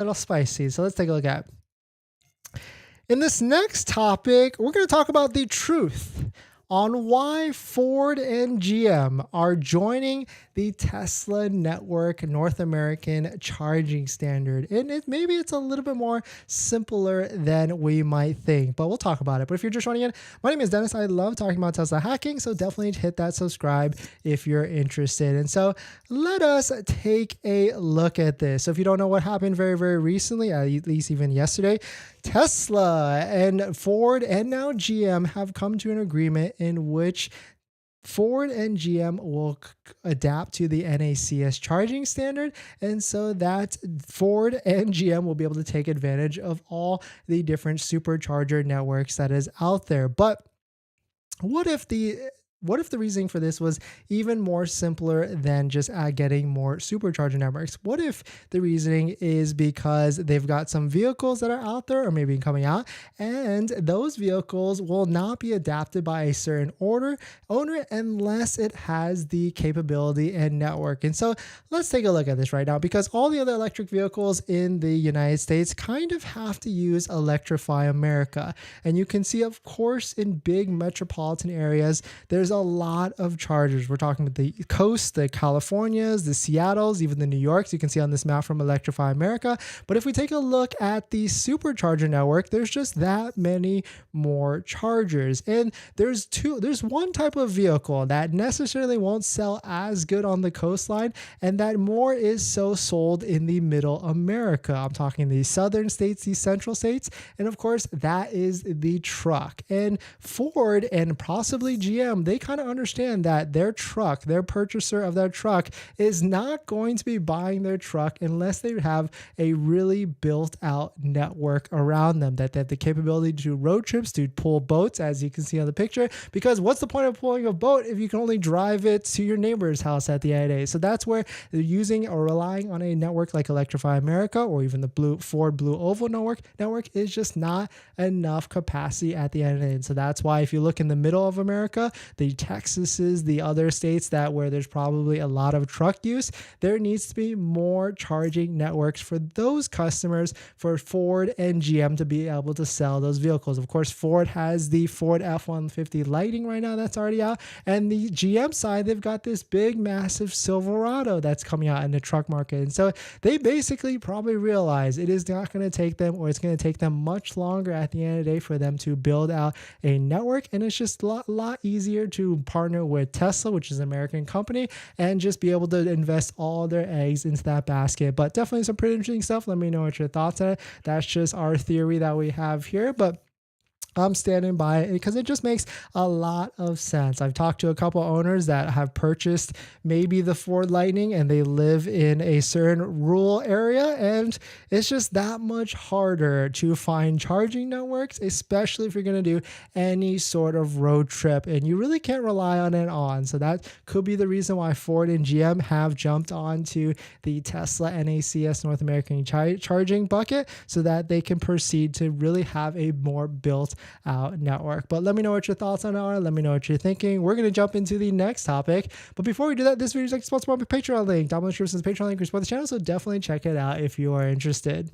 little spicy. So let's take a look at it. In this next topic, we're going to talk about the truth on why Ford and GM are joining the Tesla network North American charging standard. And maybe it's a little bit more simpler than we might think, but we'll talk about it. But if you're just joining in, my name is Dennis. I love talking about Tesla hacking, so definitely hit that subscribe if you're interested. And so let us take a look at this. So if you don't know what happened very, very recently, at least even yesterday, Tesla and Ford and now GM have come to an agreement in which Ford and GM will adapt to the NACS charging standard. And so that Ford and GM will be able to take advantage of all the different supercharger networks that is out there. But what if the reasoning for this was even more simpler than just getting more supercharger networks? What if the reasoning is because they've got some vehicles that are out there or maybe coming out, and those vehicles will not be adapted by a certain owner unless it has the capability and network? And so let's take a look at this right now, because all the other electric vehicles in the United States kind of have to use Electrify America. And you can see, of course, in big metropolitan areas, there's a lot of chargers. We're talking about the coast, the Californias, the Seattles, even the New Yorks. You can see on this map from Electrify America. But if we take a look at the supercharger network, there's just that many more chargers. And there's one type of vehicle that necessarily won't sell as good on the coastline, and that more is so sold in the middle America. I'm talking the southern states, the central states, and of course that is the truck. And Ford and possibly GM, they kind of understand that their purchaser of their truck is not going to be buying their truck unless they have a really built out network around them, that they have the capability to do road trips, to pull boats, as you can see on the picture. Because what's the point of pulling a boat if you can only drive it to your neighbor's house at the end of the day? So that's where they're using or relying on a network like Electrify America or even the Ford Blue Oval network is just not enough capacity at the end of the day. And so that's why if you look in the middle of America, the Texases, the other states where there's probably a lot of truck use, there needs to be more charging networks for those customers, for Ford and GM to be able to sell those vehicles. Of course, Ford has the Ford F-150 Lightning right now that's already out, and the GM side, they've got this big, massive Silverado that's coming out in the truck market. And so they basically probably realize it is not going to take them, or it's going to take them much longer at the end of the day for them to build out a network. And it's just a lot easier to partner with Tesla, which is an American company, and just be able to invest all their eggs into that basket. But definitely some pretty interesting stuff. Let me know what your thoughts are. That's just our theory that we have here, but I'm standing by it because it just makes a lot of sense. I've talked to a couple owners that have purchased maybe the Ford Lightning and they live in a certain rural area, and it's just that much harder to find charging networks, especially if you're going to do any sort of road trip, and you really can't rely on it on. So that could be the reason why Ford and GM have jumped onto the Tesla NACS North American charging bucket so that they can proceed to really have a more built out network. But let me know what your thoughts on it are. Let me know what you're thinking. We're going to jump into the next topic. But before we do that, this video is sponsored by my Patreon link. Down below the description is the Patreon link to support the channel, so definitely check it out if you are interested.